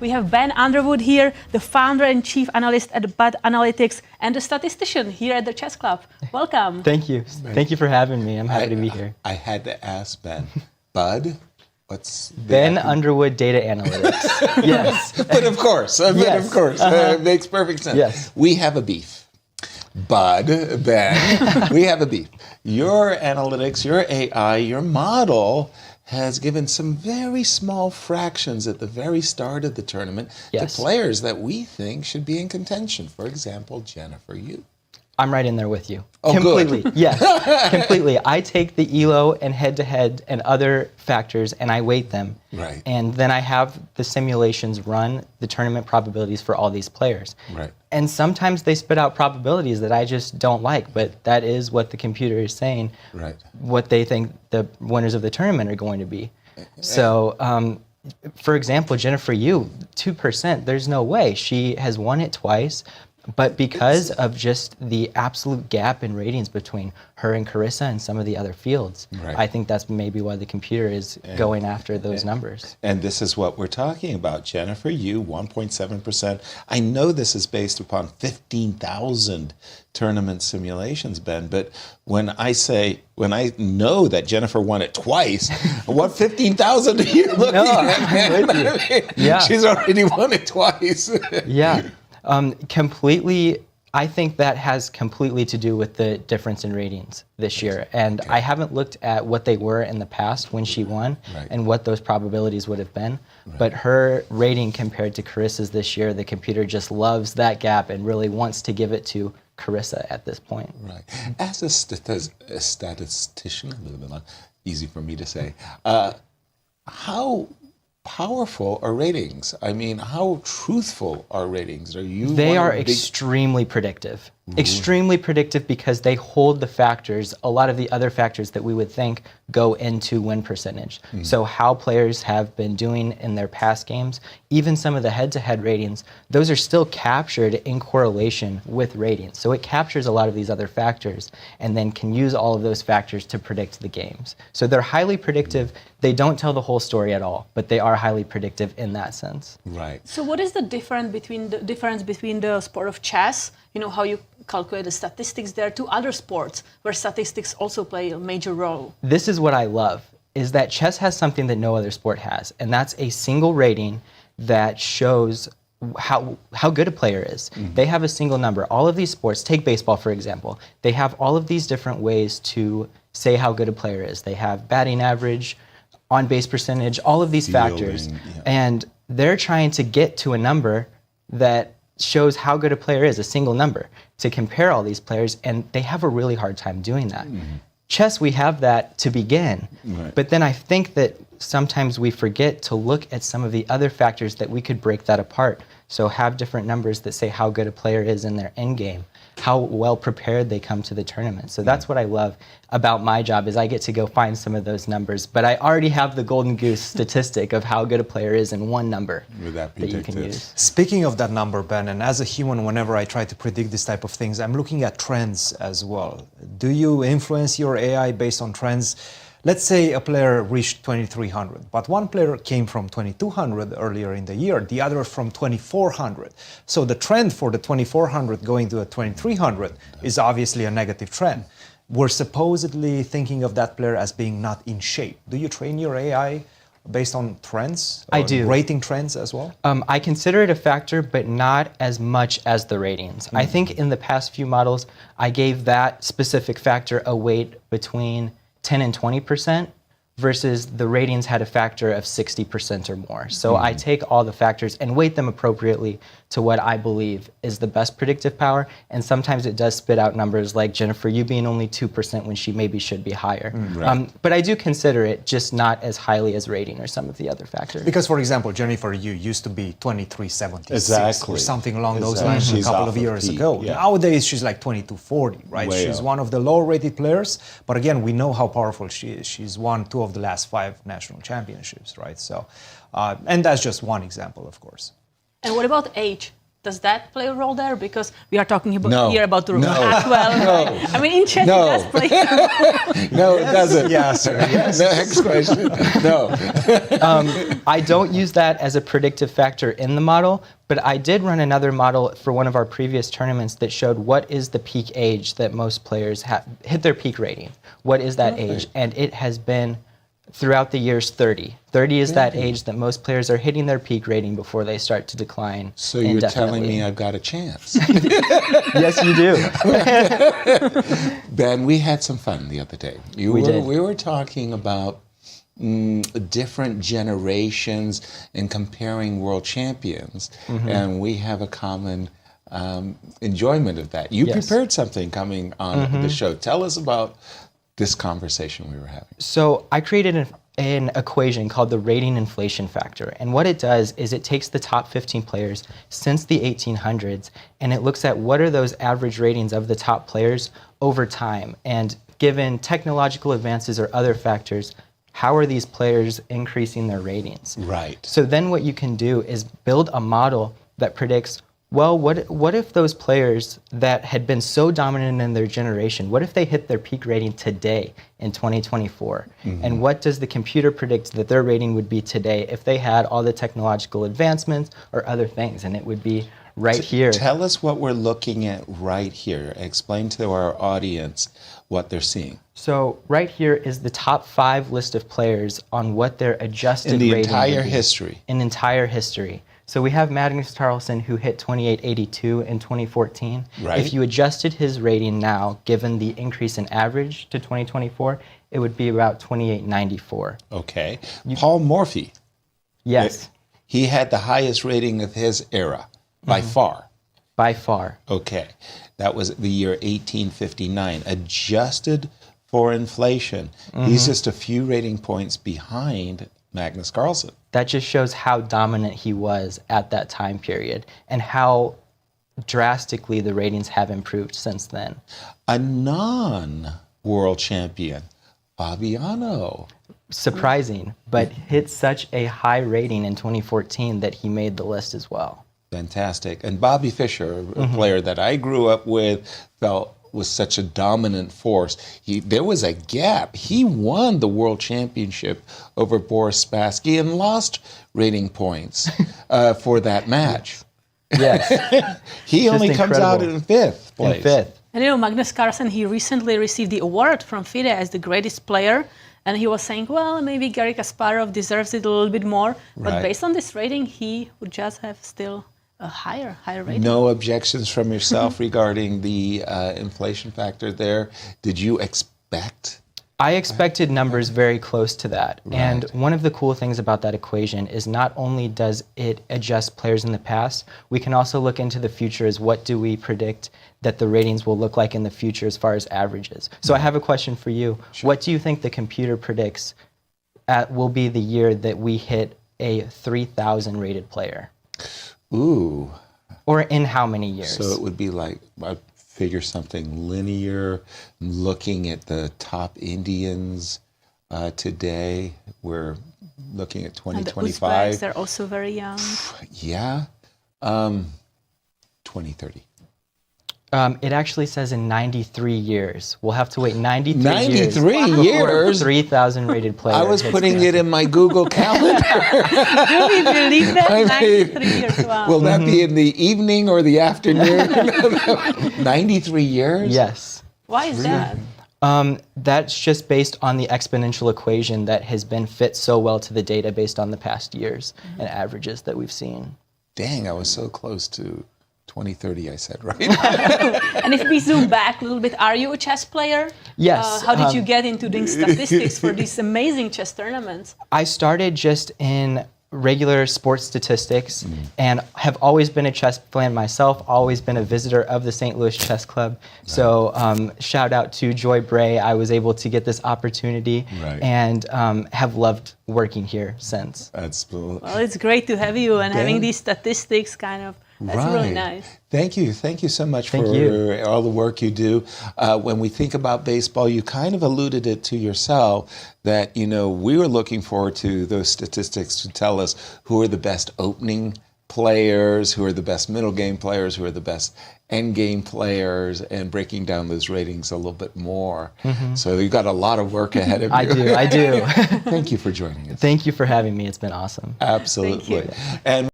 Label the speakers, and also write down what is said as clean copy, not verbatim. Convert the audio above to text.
Speaker 1: We have Ben Underwood here, the founder and chief analyst at Bud Analytics, and a statistician here at the Chess Club. Welcome.
Speaker 2: Thank you. Thank you for having me. I'm happy to be here.
Speaker 3: I had to ask Ben, Bud, what's
Speaker 2: Ben Underwood Data Analytics. Yes.
Speaker 3: But of course, it makes perfect sense.
Speaker 2: Yes.
Speaker 3: We have a beef. Bud, Ben, we have a beef. Your analytics, your AI, your model has given some very small fractions at the very start of the tournament to players that we think should be in contention. For example, Jennifer, you.
Speaker 2: I'm right in there with you.
Speaker 3: Oh,
Speaker 2: completely.
Speaker 3: Good.
Speaker 2: Yes, completely. I take the ELO and head-to-head and other factors and I weight them.
Speaker 3: Right.
Speaker 2: And then I have the simulations run the tournament probabilities for all these players.
Speaker 3: Right.
Speaker 2: And sometimes they spit out probabilities that I just don't like, but that is what the computer is saying, what they think the winners of the tournament are going to be. So, for example, Jennifer Yu, 2%, there's no way. She has won it twice. But because of just the absolute gap in ratings between her and Carissa and some of the other fields, I think that's maybe why the computer is going after those numbers.
Speaker 3: And this is what we're talking about. Jennifer Yu, 1.7%. I know this is based upon 15,000 tournament simulations, Ben, but when I know that Jennifer won it twice, what 15,000 are you looking at, man?
Speaker 2: Yeah.
Speaker 3: She's already won it twice.
Speaker 2: Yeah. Completely, I think that has completely to do with the difference in ratings this year. And I haven't looked at what they were in the past when she won and what those probabilities would have been. But her rating compared to Carissa's this year, the computer just loves that gap and really wants to give it to Carissa at this point.
Speaker 3: Right. As a statistician, easy for me to say, how powerful are ratings? I mean, how truthful are ratings?
Speaker 2: They are extremely predictive. Extremely predictive because they hold the factors, a lot of the other factors that we would think go into win percentage. So how players have been doing in their past games, even some of the head-to-head ratings, those are still captured in correlation with ratings. So it captures a lot of these other factors and then can use all of those factors to predict the games. So they're highly predictive. They don't tell the whole story at all, but they are highly predictive in that sense.
Speaker 3: Right.
Speaker 1: So what is the difference between the sport of chess, you know, how you calculate the statistics there, to other sports where statistics also play a major role?
Speaker 2: This is what I love, is that chess has something that no other sport has, and that's a single rating that shows how good a player is. They have a single number. All of these sports, take baseball for example, they have all of these different ways to say how good a player is. They have batting average, on-base percentage, all of these factors, and they're trying to get to a number that shows how good a player is, a single number, to compare all these players, and they have a really hard time doing that. Chess, we have that to begin, but then I think that sometimes we forget to look at some of the other factors that we could break that apart. So have different numbers that say how good a player is in their end game, how well prepared they come to the tournament. So that's what I love about my job, is I get to go find some of those numbers, but I already have the golden goose statistic of how good a player is in one number that you can use.
Speaker 4: Speaking of that number, Ben, and as a human, whenever I try to predict this type of things, I'm looking at trends as well. Do you influence your AI based on trends? Let's say a player reached 2,300, but one player came from 2,200 earlier in the year, the other from 2,400. So the trend for the 2,400 going to a 2,300 is obviously a negative trend. We're supposedly thinking of that player as being not in shape. Do you train your AI based on trends?
Speaker 2: I do.
Speaker 4: Rating trends as well?
Speaker 2: I consider it a factor, but not as much as the ratings. I think in the past few models, I gave that specific factor a weight between 10 and 20%, versus the ratings had a factor of 60% or more. So I take all the factors and weight them appropriately to what I believe is the best predictive power, and sometimes it does spit out numbers like Jennifer Yu being only 2% when she maybe should be higher. But I do consider it, just not as highly as rating or some of the other factors.
Speaker 4: Because, for example, Jennifer Yu used to be 2376 or something along those lines a couple of years ago. Nowadays, she's like 2240, right? She's one of the low-rated players, but again, we know how powerful she is. She's won 2 of the last 5 national championships, right? So, and that's just one example, of course.
Speaker 1: And what about age? Does that play a role there? Because we are talking about
Speaker 3: No.
Speaker 1: here about the
Speaker 3: No.
Speaker 1: Atwell.
Speaker 3: No.
Speaker 1: Right? I mean, in chess,
Speaker 3: No.
Speaker 1: it does play a role.
Speaker 3: No, it doesn't.
Speaker 4: Yes, sir. Yes.
Speaker 3: Next question. No.
Speaker 2: I don't use that as a predictive factor in the model, but I did run another model for one of our previous tournaments that showed what is the peak age that most players hit their peak rating. What is that age? And it has been throughout the years 30. 30 is that age that most players are hitting their peak rating before they start to decline.
Speaker 3: So you're telling me I've got a chance.
Speaker 2: Yes, you do.
Speaker 3: Ben, we had some fun the other day.
Speaker 2: We did.
Speaker 3: We were talking about different generations and comparing world champions, and we have a common enjoyment of that. You prepared something coming on the show. Tell us about this conversation we were having.
Speaker 2: So I created an equation called the rating inflation factor. And what it does is it takes the top 15 players since the 1800s, and it looks at what are those average ratings of the top players over time. And given technological advances or other factors, how are these players increasing their ratings?
Speaker 3: Right.
Speaker 2: So then what you can do is build a model that predicts, well, what if those players that had been so dominant in their generation, what if they hit their peak rating today in 2024? And what does the computer predict that their rating would be today if they had all the technological advancements or other things? And it would be right here.
Speaker 3: Tell us what we're looking at right here. Explain to our audience what they're seeing.
Speaker 2: So right here is the top 5 list of players on what their adjusted
Speaker 3: In the
Speaker 2: rating
Speaker 3: entire
Speaker 2: would be.
Speaker 3: history.
Speaker 2: In entire history. So we have Magnus Carlsen, who hit 2882 in 2014.
Speaker 3: Right.
Speaker 2: If you adjusted his rating now, given the increase in average to 2024, it would be about 2894.
Speaker 3: Okay. Paul Morphy.
Speaker 2: Yes,
Speaker 3: He had the highest rating of his era by far.
Speaker 2: by far.
Speaker 3: Okay. That was the year 1859. Adjusted for inflation. He's just a few rating points behind Magnus Carlsen.
Speaker 2: That just shows how dominant he was at that time period and how drastically the ratings have improved since then.
Speaker 3: A non-world champion, Fabiano.
Speaker 2: Surprising, but hit such a high rating in 2014 that he made the list as well.
Speaker 3: Fantastic. And Bobby Fischer, a player that I grew up with, felt was such a dominant force. There was a gap. He won the world championship over Boris Spassky and lost rating points for that match.
Speaker 2: Yes.
Speaker 3: He
Speaker 2: Just
Speaker 3: only comes out
Speaker 2: incredible.
Speaker 3: in 5th place.
Speaker 2: In 5th.
Speaker 1: And Magnus Carlsen, he recently received the award from FIDE as the greatest player. And he was saying, well, maybe Garry Kasparov deserves it a little bit more. But
Speaker 3: Right.
Speaker 1: based on this rating, he would just have still a higher rating.
Speaker 3: No objections from yourself regarding the inflation factor there. Did you expect?
Speaker 2: I expected numbers very close to that. And one of the cool things about that equation is not only does it adjust players in the past, we can also look into the future as what do we predict that the ratings will look like in the future as far as averages. So I have a question for you.
Speaker 3: Sure.
Speaker 2: What do you think the computer predicts will be the year that we hit a 3,000 rated player?
Speaker 3: Ooh.
Speaker 2: Or in how many years?
Speaker 3: So it would be like, I figure something linear, looking at the top Indians today. We're looking at
Speaker 1: And the
Speaker 3: 2025.
Speaker 1: Uzbeks, they're also very young.
Speaker 3: Yeah. 2030.
Speaker 2: It actually says in 93 years. We'll have to wait 93 years.
Speaker 3: 93 years?
Speaker 2: 3,000 rated player.
Speaker 3: I was
Speaker 2: hits
Speaker 3: putting
Speaker 2: the-
Speaker 3: it in my Google Calendar.
Speaker 1: Do we believe that?
Speaker 3: I mean,
Speaker 1: 93 years, wow.
Speaker 3: Will that be in the evening or the afternoon? 93 years?
Speaker 2: Yes.
Speaker 1: Why is that?
Speaker 2: That's just based on the exponential equation that has been fit so well to the data based on the past years and averages that we've seen.
Speaker 3: Dang, I was so close to 2030, I said, right?
Speaker 1: And if we zoom back a little bit, are you a chess player?
Speaker 2: Yes,
Speaker 1: How did you get into doing statistics for these amazing chess tournaments?
Speaker 2: I started just in regular sports statistics and have always been a chess fan myself, always been a visitor of the St. Louis Chess Club. So shout out to Joy Bray. I was able to get this opportunity and have loved working here since.
Speaker 3: That's
Speaker 1: Well, it's great to have you and having
Speaker 3: Ben?
Speaker 1: these statistics kind of, that's really nice.
Speaker 3: Thank you so much
Speaker 2: Thank
Speaker 3: for
Speaker 2: you.
Speaker 3: all the work you do. When we think about baseball, you kind of alluded it to yourself that, we were looking forward to those statistics to tell us who are the best opening players, who are the best middle game players, who are the best end game players, and breaking down those ratings a little bit more. So you've got a lot of work ahead of you.
Speaker 2: I do.
Speaker 3: Thank you for joining us.
Speaker 2: Thank you for having me. It's been awesome.
Speaker 3: Absolutely.
Speaker 1: Thank you.
Speaker 3: And